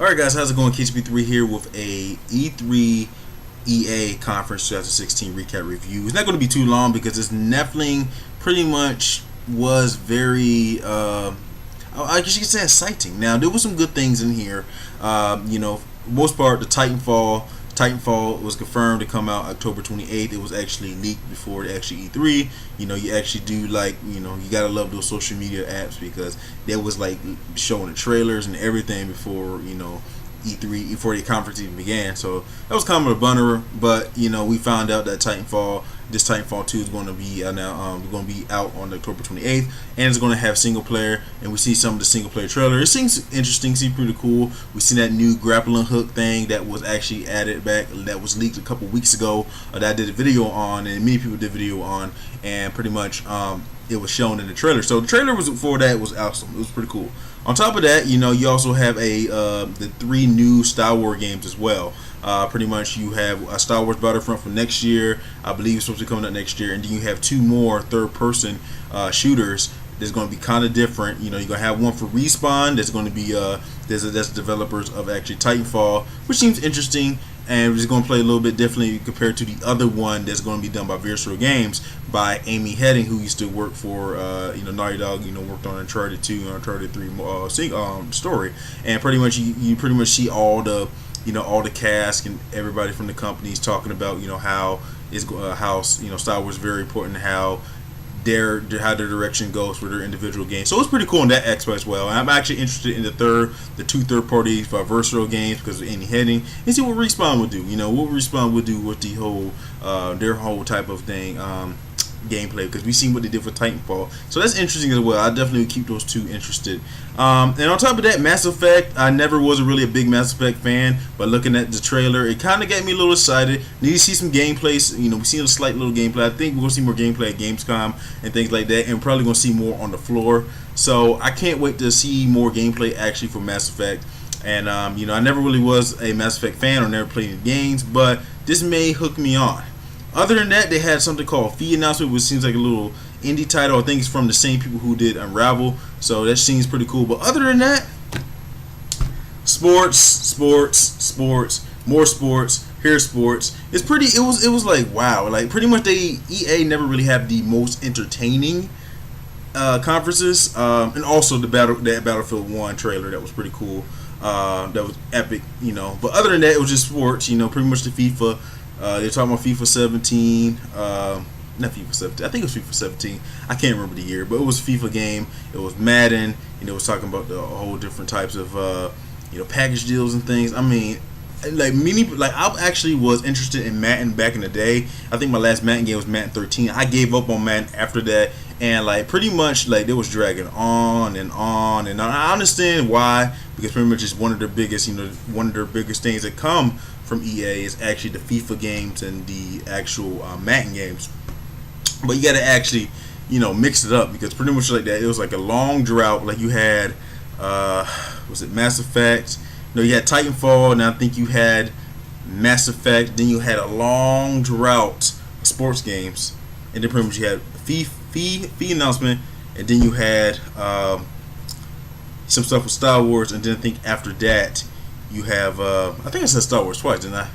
Alright guys, how's it going? KCP3 here with a E3 EA Conference 2016 recap review. It's not going to be too long because this Nephilim pretty much was very, I guess you could say exciting. Now, there was some good things in here. For the most part, the Titanfall was confirmed to come out October 28th. It was actually leaked before the actual E3. You actually do you gotta love those social media apps because they was like showing the trailers and everything before E3 before the conference even began. So that was kind of a bunner, but we found out that this Titanfall 2 is going to be going to be out on October 28th, and it's going to have single player. And we see some of the single player trailer. It seems interesting, seems pretty cool. We see that new grappling hook thing that was actually added back, that was leaked a couple weeks ago. That I did a video on, and many people did video on, and pretty much it was shown in the trailer. So the trailer was for that was awesome. It was pretty cool. On top of that, you also have the 3 new Star Wars games as well. Pretty much you have a Star Wars Battlefront for next year. I believe it's supposed to be coming out next year. And then you have 2 more third-person shooters that's going to be kind of different. You're going to have one for Respawn that's going to be that's developers of actually Titanfall, which seems interesting. And it's going to play a little bit differently compared to the other one that's going to be done by Visceral Games by Amy Hennig, who used to work for Naughty Dog. Worked on Uncharted 2 and Uncharted 3 story. And pretty much you pretty much see all the all the cast and everybody from the companies talking about how Star Wars is very important, how their direction goes for their individual games. So it's pretty cool in that aspect as well. And I'm actually interested in the 2 third-party Visceral Games because of Amy Hennig, and see what Respawn would do. What Respawn would do with the whole their whole type of thing gameplay, because we've seen what they did for Titanfall. So that's interesting as well. I definitely keep those 2 interested. And on top of that, Mass Effect, I never was really a big Mass Effect fan, but looking at the trailer, it kind of got me a little excited. Need to see some gameplay. We've seen a slight little gameplay. I think we're going to see more gameplay at Gamescom and things like that, and we're probably going to see more on the floor. So I can't wait to see more gameplay actually for Mass Effect. And I never really was a Mass Effect fan or never played any games, but this may hook me on. Other than that, they had something called Fee Announcement, which seems like a little indie title. I think it's from the same people who did Unravel, so that seems pretty cool. But other than that, sports, more sports. Here's sports. It's pretty. It was like wow. Like pretty much EA never really have the most entertaining conferences, and also that Battlefield 1 trailer that was pretty cool. That was epic, But other than that, it was just sports. Pretty much the FIFA. They're talking about FIFA 17, not FIFA 17. I think it was FIFA 17. I can't remember the year, but it was a FIFA game. It was Madden, and it was talking about the whole different types of package deals and things. I mean, I actually was interested in Madden back in the day. I think my last Madden game was Madden 13. I gave up on Madden after that, and pretty much it was dragging on and on and on. I understand why, because pretty much it's one of their biggest things that come from EA is actually the FIFA games and the actual Madden games. But you got to actually mix it up, because pretty much like that, it was like a long drought. Like you had was it Mass Effect? No, you had Titanfall, and I think you had Mass Effect. Then you had a long drought of sports games, and then pretty much you had Fee Announcement, and then you had some stuff with Star Wars, and then I think after that you have I think I said Star Wars twice, didn't I?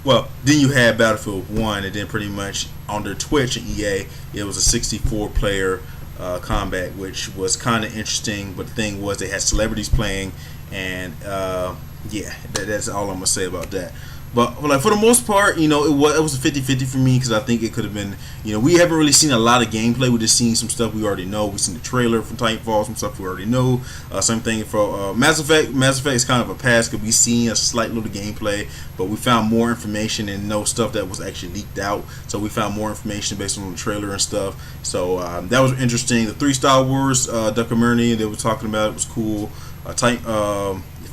Well, then you had Battlefield 1, and then pretty much on their Twitch and EA, it was a 64-player combat, which was kind of interesting. But the thing was, they had celebrities playing, and that's all I'm gonna say about that. But for the most part, it was a 50-50 for me, because I think it could have been, we haven't really seen a lot of gameplay. We just seen some stuff we already know. We've seen the trailer from Titanfall, some stuff we already know. Same thing for Mass Effect. Mass Effect is kind of a pass, because we've seen a slight little gameplay, but we found more information and no stuff that was actually leaked out. So we found more information based on the trailer and stuff. So that was interesting. The 3 Star Wars documentary they were talking about, it was cool.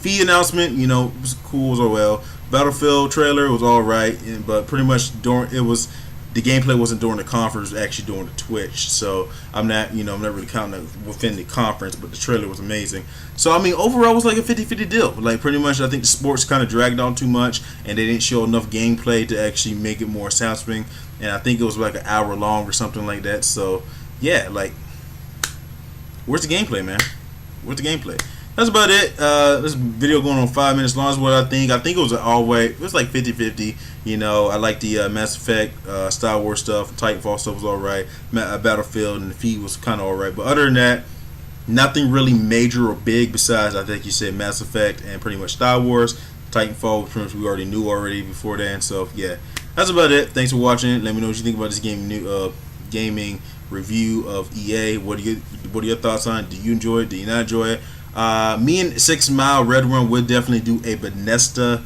Fee Announcement, was cool as well. Battlefield trailer was alright, but pretty much the gameplay wasn't during the conference, it was actually during the Twitch. So I'm not really counting that within the conference, but the trailer was amazing. So I mean, overall it was like a 50-50 deal. Pretty much I think the sports kind of dragged on too much, and they didn't show enough gameplay to actually make it more satisfying. And I think it was like an hour long or something like that. So yeah, where's the gameplay, man? Where's the gameplay? that's about it. This video going on 5 minutes long is what I think. I think it was it was like 50-50. You know, I like the Mass Effect, Star Wars stuff, Titanfall stuff was alright. Battlefield and the feed was kind of alright. But other than that, nothing really major or big besides, I think you said, Mass Effect and pretty much Star Wars. Titanfall, which pretty much we already knew before then. So yeah, that's about it. Thanks for watching. Let me know what you think about this gaming review of EA. What are your thoughts on it? Do you enjoy it? Do you not enjoy it? Me and 6 Mile Red Run would definitely do a Bethesda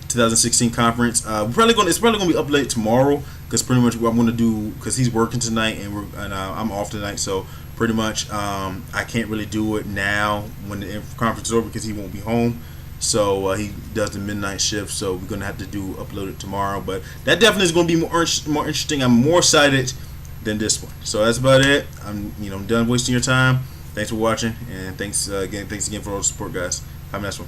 2016 conference. It's probably gonna be up late tomorrow because pretty much what I'm gonna do, because he's working tonight and I'm off tonight, so pretty much I can't really do it now when the conference is over because he won't be home. So he does the midnight shift, so we're gonna have to upload it tomorrow. But that definitely is gonna be more interesting. I'm more excited than this one. So that's about it. I'm done wasting your time. Thanks for watching, and thanks again for all the support, guys. Have a nice one.